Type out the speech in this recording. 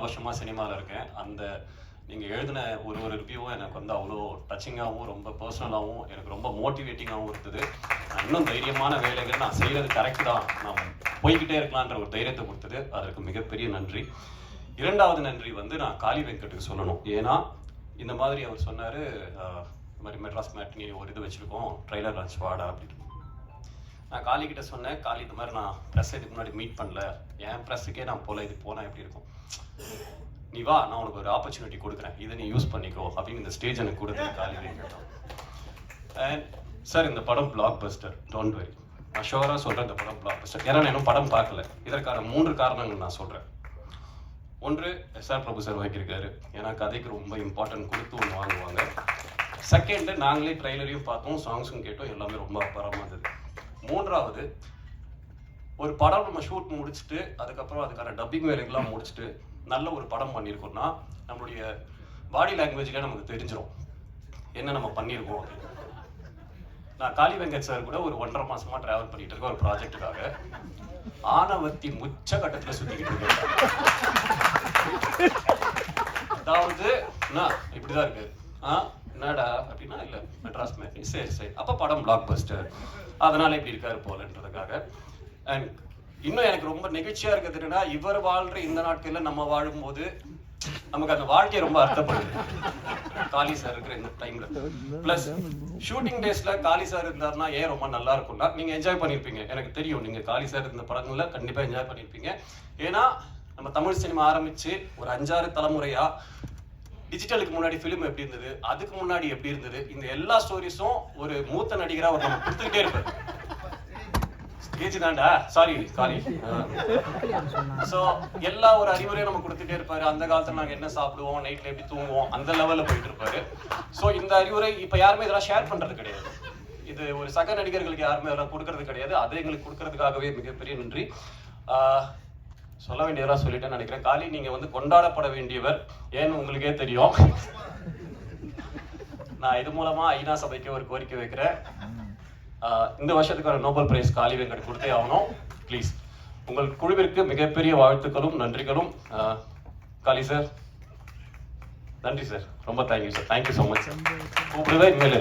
வருஷமாக சினிமாவில் இருக்கேன். அந்த நீங்கள் எழுதின ஒரு ரிவ்யூவும் எனக்கு வந்து அவ்வளோ டச்சிங்காகவும் ரொம்ப பர்சனலாகவும் எனக்கு ரொம்ப மோட்டிவேட்டிங்காகவும் இருந்தது. நான் இன்னும் தைரியமான வேலைகள் நான் செய்கிறது கரெக்டு தான், நான் போய்கிட்டே இருக்கலான்ற ஒரு தைரியத்தை கொடுத்தது. அதற்கு மிகப்பெரிய நன்றி. இரண்டாவது நன்றி வந்து நான் காளி வெங்கட்டுக்கு சொல்லணும். ஏன்னா இந்த மாதிரி அவர் சொன்னார், இந்த மாதிரி மெட்ராஸ் மேட்னி ஒரு இது வச்சுருக்கோம், ட்ரெய்லர் லான்ச் வாடா அப்படின்னு. நான் காளிக்கிட்ட சொன்னேன், காளி இந்த மாதிரி நான் ப்ரெஸ் இதுக்கு முன்னாடி மீட் பண்ணல, என் ப்ரெஸ்ஸுக்கே நான் போல, இது போனால் எப்படி இருக்கும், நீ வா நான் உனக்கு ஒரு ஆப்பர்ச்சுனிட்டி கொடுக்குறேன், இதை நீ யூஸ் பண்ணிக்கோ அப்படின்னு இந்த ஸ்டேஜ் எனக்கு கொடுத்தது காளி வெங்கட். அண்ட் சார் இந்த படம் பிளாக் பஸ்டர், டோன்ட் வெரி, நான் ஷோராக சொல்கிறேன் இந்த படம் பிளாக் பஸ்டர். ஏன்னா நான் இன்னும் படம் பார்க்கல. இதற்கான 3 காரணங்கள் நான் சொல்கிறேன். ஒன்று, எஸ்ஆர் பிரபு சார் வாங்கியிருக்காரு, ஏன்னா கதைக்கு ரொம்ப இம்பார்ட்டன்ட் கொடுத்து ஒன்று வாங்குவாங்க. செகண்டு, நாங்களே ட்ரெய்லரையும் பார்த்தோம், சாங்ஸும் கேட்டோம், எல்லாமே ரொம்ப அபாரமாக இருந்தது. மூன்றாவது, ஒரு படம் நம்ம ஷூட் முடிச்சுட்டு அதுக்கப்புறம் அதுக்கான டப்பிங் வேலைகள்லாம் முடிச்சுட்டு நல்ல ஒரு படம் பண்ணியிருக்கோம்னா நம்மளுடைய பாடி லாங்குவேஜ்லேயே நமக்கு தெரிஞ்சிடும் என்ன நம்ம பண்ணியிருக்கோம் அப்படின்னு. நான் காளி வெங்கட் சார் கூட ஒரு 1.5 மாசமா ட்ராவல் பண்ணிட்டு இருக்கேன் ஒரு ப்ராஜெக்டுக்காக. ஆணவத்தின் உச்ச கட்டத்தில் சுற்றிக்கிட்டு இருக்கேன். அதாவது இப்படிதான் இருக்கு, என்னடா அப்படின்னா, இல்லை மெட்ராஸ் மேட்னி, சரி சரி, அப்போ படம் பிளாக் பஸ்டர், அதனால இப்படி இருக்காரு போலன்றதுக்காக. அண்ட் இன்னும் எனக்கு ரொம்ப நெகிழ்ச்சியா இருக்கிறது என்னன்னா, இவர் வாழ்ற இந்த நாட்களில் நம்ம வாழும்போது நமக்கு அந்த வாழ்க்கையை ரொம்ப அர்த்தப்படுது காளி சார் இருக்கிற இந்த டைம்ல. பிளஸ் ஷூட்டிங் டேஸ்ல காளி சார் இருந்தாருன்னா ஏன் ரொம்ப நல்லா இருக்கும்னா, நீங்க என்ஜாய் பண்ணிருப்பீங்க, எனக்கு தெரியும். நீங்க காளி சார் இருந்த படங்கள்ல கண்டிப்பா என்ஜாய் பண்ணிருப்பீங்க. ஏன்னா நம்ம தமிழ் சினிமா ஆரம்பிச்சு ஒரு 5-6 தலைமுறையா டிஜிட்டலுக்கு முன்னாடி ஃபிலிம் எப்படி இருந்தது, அதுக்கு முன்னாடி எப்படி இருந்தது, இந்த எல்லா ஸ்டோரிஸும் ஒரு மூத்த நடிகரா அவர் நம்ம கொடுத்துக்கிட்டே இருப்பார். ஸ்டேஜ் தாண்டா, சாரி காளி. ஸோ எல்லா ஒரு அறிவுரையும் நம்ம கொடுத்துட்டே இருப்பாரு. அந்த காலத்துல நாங்கள் என்ன சாப்பிடுவோம், நைட்ல எப்படி தூங்குவோம், அந்த லெவலில் போயிட்டு இருப்பாரு. ஸோ இந்த அறிவுரை இப்போ யாருமே இதெல்லாம் ஷேர் பண்றது கிடையாது. இது ஒரு சக நடிகர்களுக்கு யாருமே அதெல்லாம் கொடுக்கறது கிடையாது. அது எங்களுக்கு கொடுக்கறதுக்காகவே மிகப்பெரிய நன்றி. சொல்ல வேண்டியதெல்லாம் சொல்லிட்டேன்னு நினைக்கிறேன். காளி, நீங்க வந்து கொண்டாடப்பட வேண்டியவர், ஏன்னு உங்களுக்கே தெரியும். நான் இது மூலமா ஐநா சபைக்கு ஒரு கோரிக்கை வைக்கிறேன். இந்த வருஷத்துக்கான நோபல் பிரைஸ் காளி வெங்கட் கொடுத்தே ஆகணும். ப்ளீஸ், உங்கள் குழுவிற்கு மிகப்பெரிய வாழ்த்துக்களும் நன்றிகளும். காளி சார், நன்றி சார், ரொம்ப thank you sir, thank you so much sir. கூப்பிடுவேன் இனிமேல்.